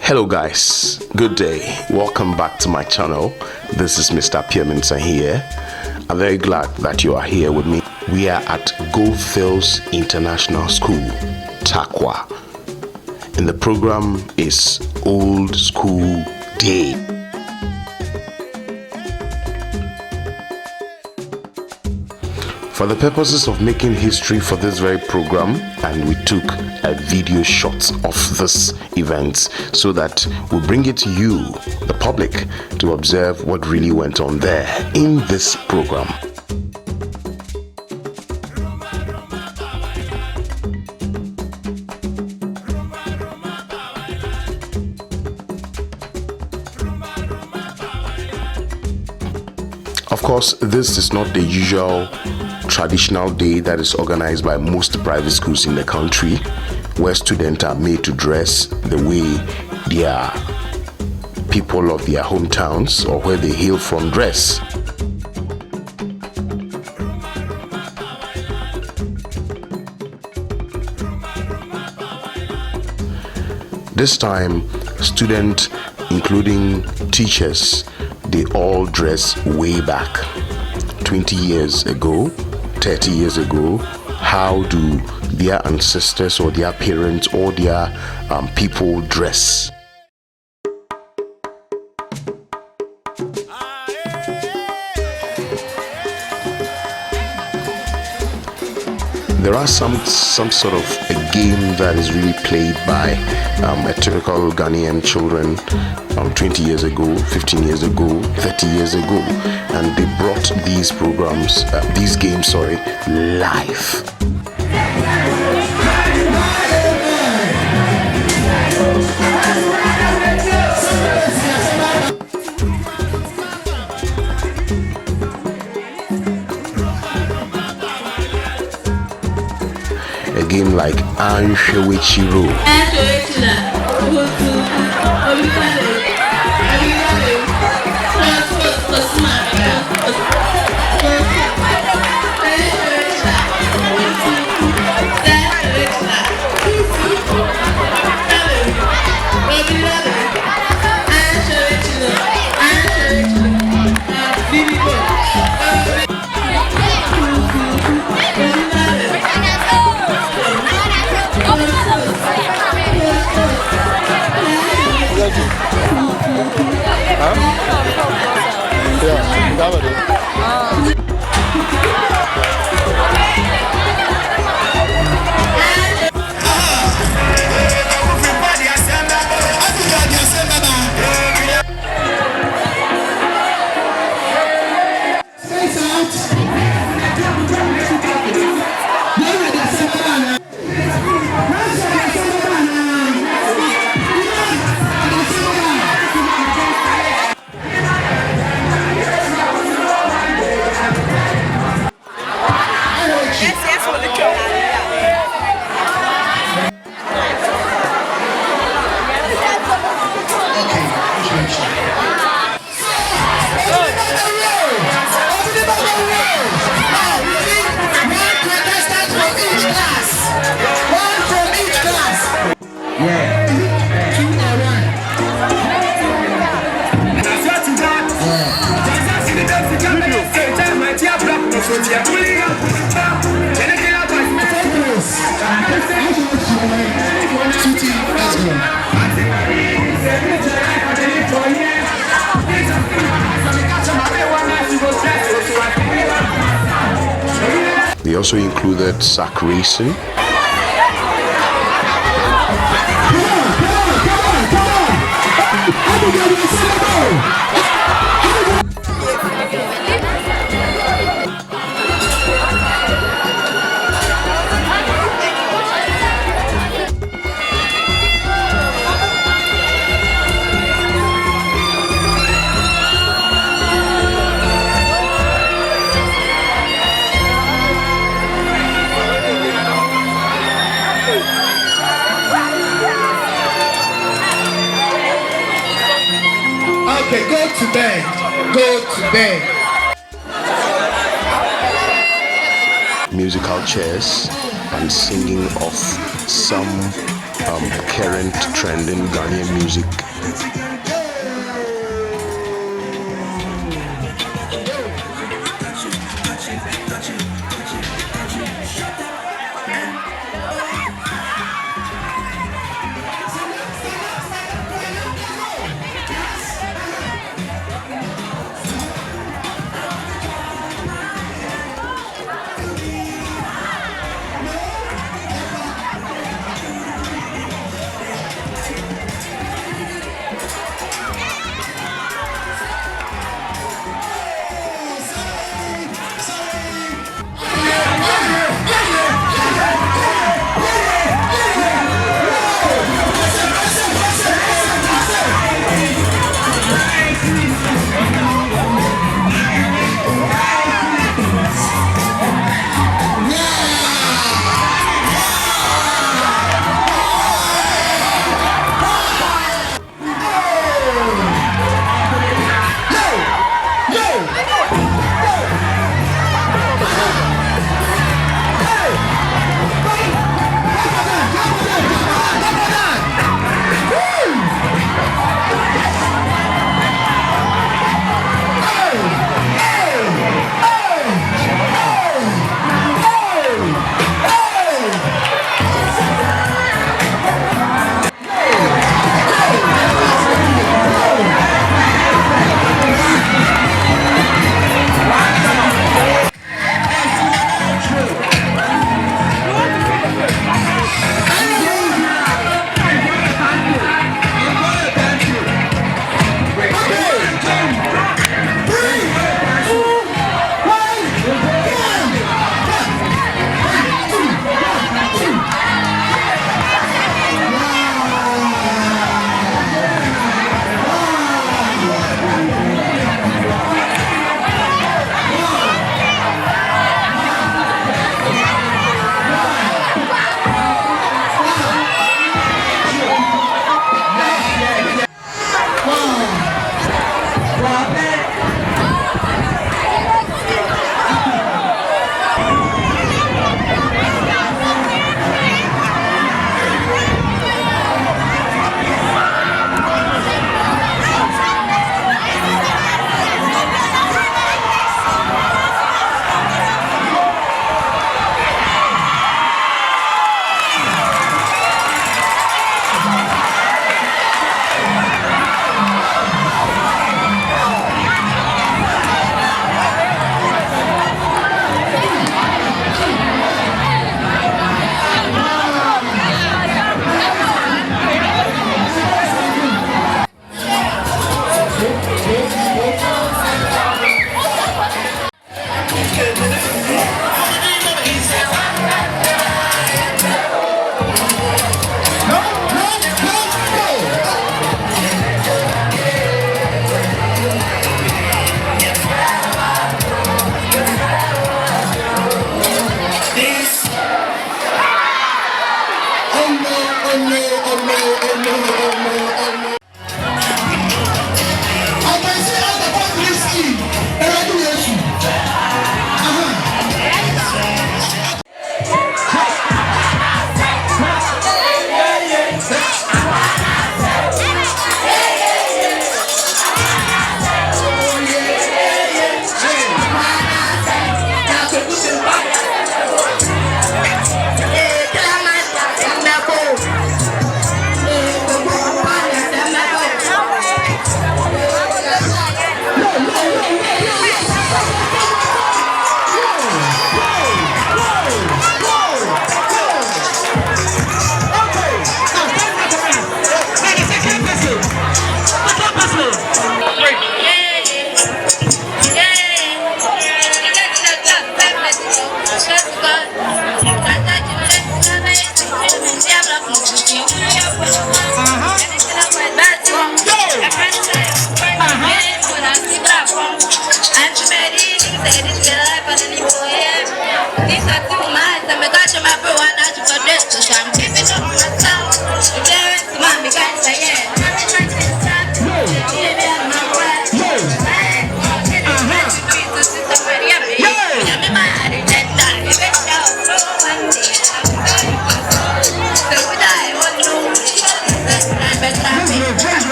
Hello guys, good day. Welcome back to my channel. This is Mr. Pierminson here. I'm very glad that you are here with me. We are at Goldfields International School, Tarkwa. And the program is Old School Day. For the purposes of making history for this very program, and we took a video shot of this event so that we'll bring it to you, the public, to observe what really went on there in this program. Of course, this is not the usual traditional day that is organized by most private schools in the country, where students are made to dress the way their people of their hometowns or where they hail from dress. This time, students, including teachers, they all dress way back 20 years ago, 30 years ago. How do their ancestors or their parents or their people dress? There are some sort of a game that is really played by a typical Ghanaian children 20 years ago, 15 years ago, 30 years ago, and they brought these programs, these games, live. A game like Anshewichiro. They also included sack racing. Okay, go to bed. Go to bed. Musical chairs and singing of some current trending Ghanaian music.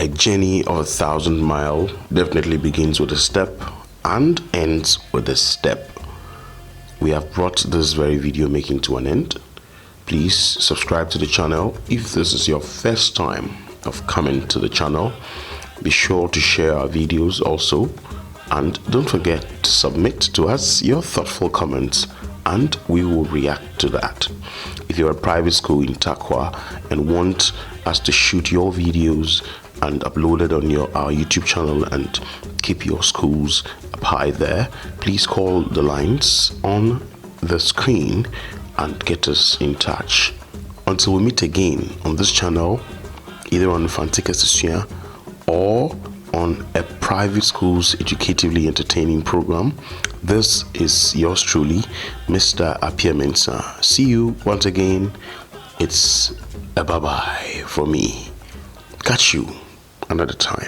A journey of 1,000 miles definitely begins with a step and ends with a step. We have brought this very video making to an end. Please subscribe to the channel if this is your first time of coming to the channel. Be sure to share our videos also, and don't forget to submit to us your thoughtful comments and we will react to that. If you're a private school in Tarkwa and want us to shoot your videos and upload it on our YouTube channel and keep your schools up high there, please call the lines on the screen and get us in touch. Until we meet again on this channel, either on Fantika Sisya or on a private school's educatively entertaining program, this is yours truly, Mr. Appiah Mensah. See you once again. It's a bye-bye for me. Catch you another time.